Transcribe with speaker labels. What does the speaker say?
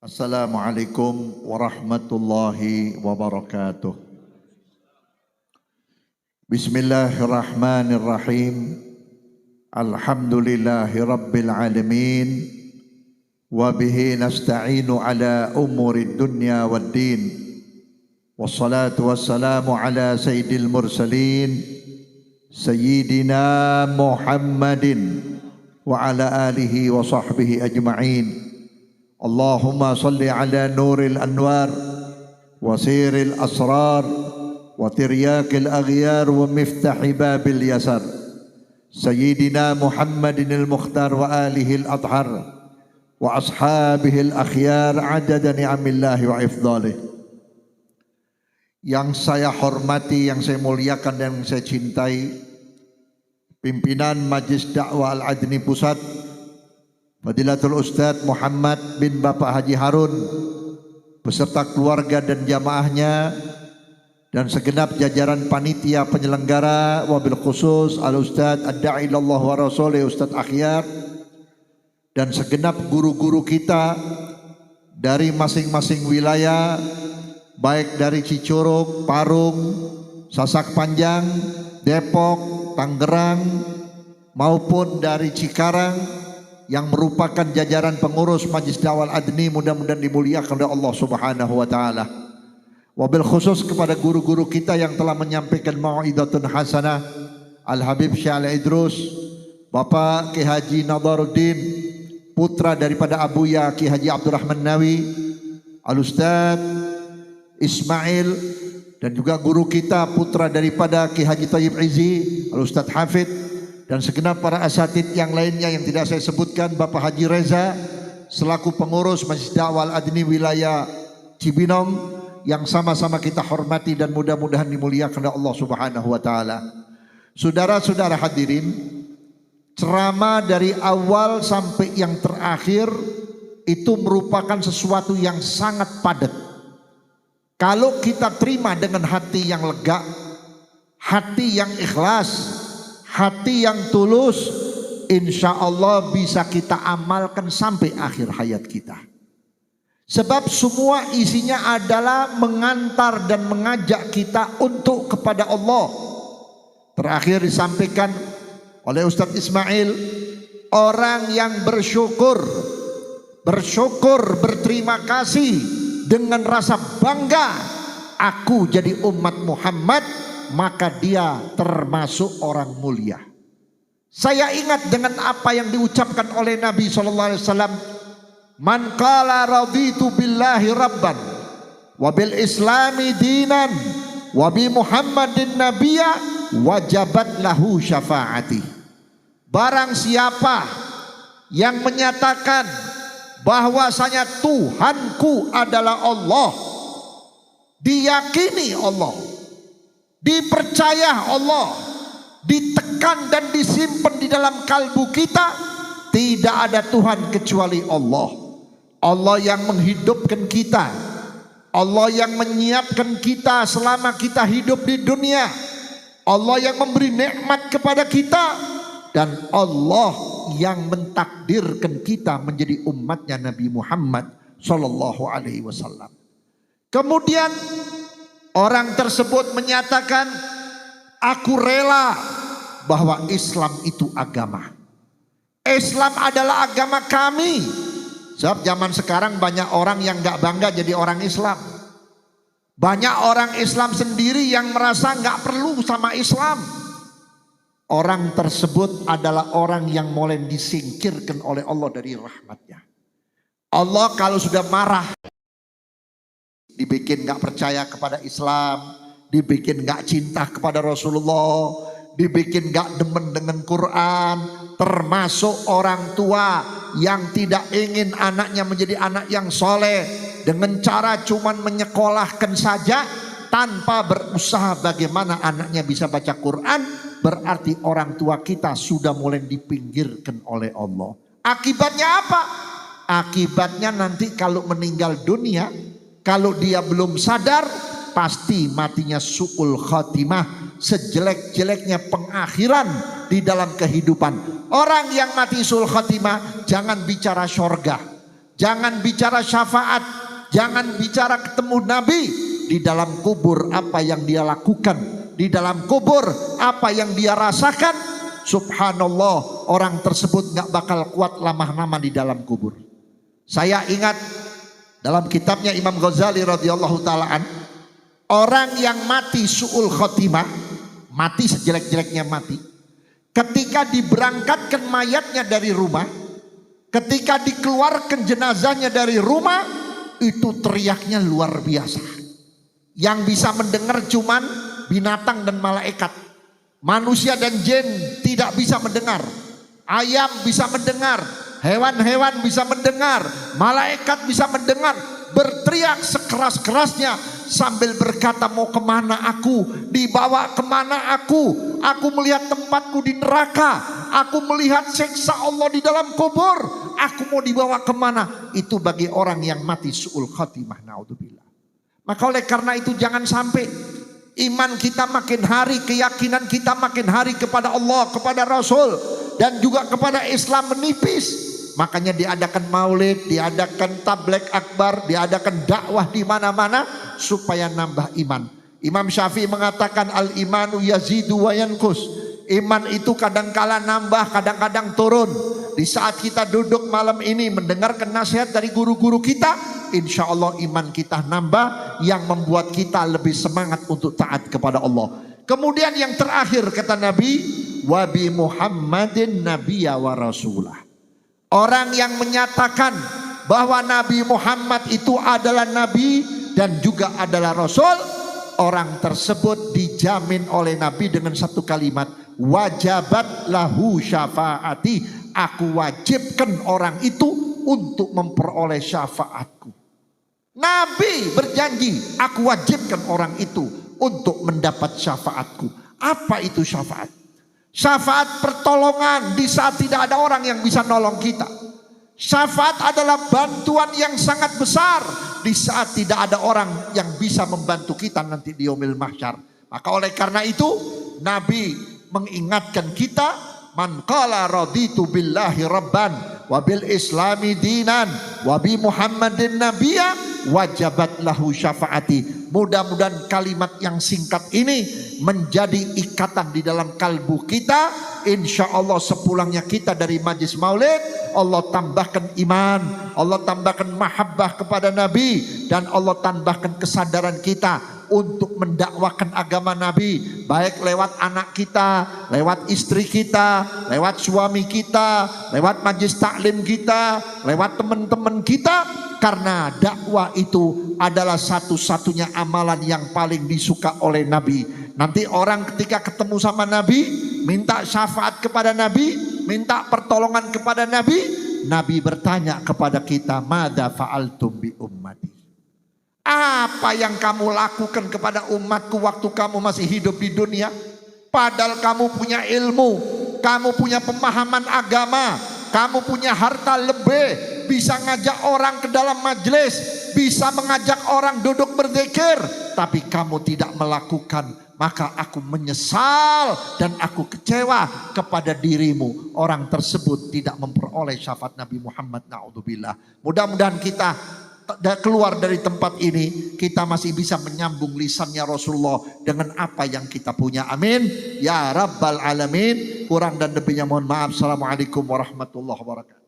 Speaker 1: Assalamualaikum warahmatullahi wabarakatuh. Bismillahirrahmanirrahim. Alhamdulillahi rabbil alamin. Wa bihi nasta'inu ala umuri dunya wad din. Wassalatu wassalamu ala sayyidil mursalin Sayyidina Muhammadin wa ala alihi wa sahbihi ajma'in. Allahumma salli ala nuril anwar wa siril asrar wa tiryakil aghyar wa miftahi babil yasar Sayyidina Muhammadin al-Mukhtar wa alihi al-athhar wa ashabihi al-akhyar adada ni'amillahi wa ifdalih. Yang saya hormati, yang saya muliakan dan yang saya cintai, pimpinan Majelis Dakwah Al-Adni Pusat Fadilatul Ustadz Muhammad bin Bapak Haji Harun beserta keluarga dan jamaahnya dan segenap jajaran panitia penyelenggara, wabil khusus Al-Ustadz Ad-Da'i ilallah wa Rasulih Ustadz Akhyar dan segenap guru-guru kita dari masing-masing wilayah, baik dari Cicurug, Parung, Sasak Panjang, Depok, Tangerang maupun dari Cikarang yang merupakan jajaran pengurus Majelis Dakwah Al-Adni, mudah-mudahan dimuliakan oleh Allah Subhanahu wa taala. Wabil khusus kepada guru-guru kita yang telah menyampaikan mau'izatun hasanah, Al-Habib Syekh Idrus, Bapak Ki Haji Nadharuddin, putra daripada Abuya Ki Haji Abdurrahman Nawi, Al-Ustadz Ismail, dan juga guru kita putra daripada Ki Haji Thayyib Izzi, Al-Ustadz Hafid, dan segenap para asatid yang lainnya yang tidak saya sebutkan, Bapak Haji Reza selaku pengurus Majelis Dakwah Al-Adni wilayah Cibinong yang sama-sama kita hormati dan mudah-mudahan dimuliakan oleh Allah Subhanahu wa taala. Saudara-saudara hadirin, ceramah dari awal sampai yang terakhir itu merupakan sesuatu yang sangat padat. Kalau kita terima dengan hati yang lega, hati yang ikhlas, hati yang tulus, insya Allah bisa kita amalkan sampai akhir hayat kita. Sebab semua isinya adalah mengantar dan mengajak kita untuk kepada Allah. Terakhir disampaikan oleh Ustadz Ismail, orang yang bersyukur, berterima kasih dengan rasa bangga, aku jadi umat Muhammad, maka dia termasuk orang mulia. Saya ingat dengan apa yang diucapkan oleh Nabi SAW. Man qala raditu billahi rabban wa bil islami dinan wa bi Muhammadin nabiyya wajabat lahu syafaati. Barang siapa yang menyatakan bahwasanya Tuhanku adalah Allah, diyakini Allah, dipercaya Allah, ditekan dan disimpan di dalam kalbu kita, tidak ada Tuhan kecuali Allah. Allah yang menghidupkan kita, Allah yang menyiapkan kita selama kita hidup di dunia, Allah yang memberi nikmat kepada kita, dan Allah yang mentakdirkan kita menjadi umatnya Nabi Muhammad sallallahu alaihi wasallam. Kemudian orang tersebut menyatakan, aku rela bahwa Islam itu agama. Islam adalah agama kami. Sebab zaman sekarang banyak orang yang gak bangga jadi orang Islam. Banyak orang Islam sendiri yang merasa gak perlu sama Islam. Orang tersebut adalah orang yang mulai disingkirkan oleh Allah dari rahmatnya. Allah kalau sudah marah, dibikin gak percaya kepada Islam, dibikin gak cinta kepada Rasulullah, dibikin gak demen dengan Quran, termasuk orang tua yang tidak ingin anaknya menjadi anak yang soleh dengan cara cuman menyekolahkan saja tanpa berusaha bagaimana anaknya bisa baca Quran, berarti orang tua kita sudah mulai dipinggirkan oleh Allah. Akibatnya apa? Akibatnya nanti kalau meninggal dunia, kalau dia belum sadar, pasti matinya su'ul khatimah, sejelek-jeleknya pengakhiran di dalam kehidupan. Orang yang mati su'ul khatimah jangan bicara syurga, jangan bicara syafaat, jangan bicara ketemu Nabi. Di dalam kubur apa yang dia lakukan, di dalam kubur apa yang dia rasakan, subhanallah, orang tersebut gak bakal kuat lama-lama di dalam kubur. Saya ingat dalam kitabnya Imam Ghazali radhiyallahu ta'ala, orang yang mati su'ul khotimah, mati sejelek-jeleknya mati, ketika diberangkatkan mayatnya dari rumah, ketika dikeluarkan jenazahnya dari rumah, itu teriaknya luar biasa. Yang bisa mendengar cuman binatang dan malaikat. Manusia dan jin tidak bisa mendengar. Ayam bisa mendengar, hewan-hewan bisa mendengar, malaikat bisa mendengar. Berteriak sekeras-kerasnya sambil berkata, mau kemana aku, dibawa kemana aku melihat tempatku di neraka, aku melihat siksa Allah di dalam kubur, aku mau dibawa kemana. Itu bagi orang yang mati su'ul khatimah, naudzubillah. Maka oleh karena itu jangan sampai iman kita makin hari, keyakinan kita makin hari kepada Allah, kepada Rasul, dan juga kepada Islam menipis. Makanya diadakan maulid, diadakan tablek akbar, diadakan dakwah di mana-mana supaya nambah iman. Imam Syafi'i mengatakan al-imanu yazidu wa yanqus. Iman itu kadang-kala nambah, kadang-kadang turun. Di saat kita duduk malam ini mendengarkan nasihat dari guru-guru kita, insya Allah iman kita nambah, yang membuat kita lebih semangat untuk taat kepada Allah. Kemudian yang terakhir kata Nabi, wa bi Muhammadin nabiyya wa rasulah. Orang yang menyatakan bahwa Nabi Muhammad itu adalah Nabi dan juga adalah Rasul, orang tersebut dijamin oleh Nabi dengan satu kalimat, wajabat lahu syafaati. Aku wajibkan orang itu untuk memperoleh syafaatku. Nabi berjanji, aku wajibkan orang itu untuk mendapat syafaatku. Apa itu syafaat? Syafaat pertolongan di saat tidak ada orang yang bisa nolong kita. Syafaat adalah bantuan yang sangat besar di saat tidak ada orang yang bisa membantu kita nanti di yaumil mahsyar. Maka oleh karena itu Nabi mengingatkan kita, man qala raditu billahi rabban wa bil islami dinan wa bi Muhammadin nabiyya wajabat lahu syafaati. Mudah-mudahan kalimat yang singkat ini menjadi ikatan di dalam kalbu kita. Insya Allah sepulangnya kita dari majlis maulid, Allah tambahkan iman, Allah tambahkan mahabbah kepada Nabi, dan Allah tambahkan kesadaran kita untuk mendakwakan agama Nabi, baik lewat anak kita, lewat istri kita, lewat suami kita, lewat majlis taklim kita, lewat teman-teman kita. Karena dakwah itu adalah satu-satunya amalan yang paling disuka oleh Nabi. Nanti orang ketika ketemu sama Nabi, minta syafaat kepada Nabi, minta pertolongan kepada Nabi, Nabi bertanya kepada kita, madza fa'altum bi ummati? Apa yang kamu lakukan kepada umatku waktu kamu masih hidup di dunia? Padahal kamu punya ilmu, kamu punya pemahaman agama, kamu punya harta lebih, bisa ngajak orang ke dalam majelis, bisa mengajak orang duduk berzikir, tapi kamu tidak melakukan. Maka aku menyesal dan aku kecewa kepada dirimu. Orang tersebut tidak memperoleh syafaat Nabi Muhammad, na'udzubillah. Mudah-mudahan kita keluar dari tempat ini, kita masih bisa menyambung lisannya Rasulullah dengan apa yang kita punya. Amin ya rabbal alamin. Kurang dan lebihnya mohon maaf. Assalamualaikum warahmatullahi wabarakatuh.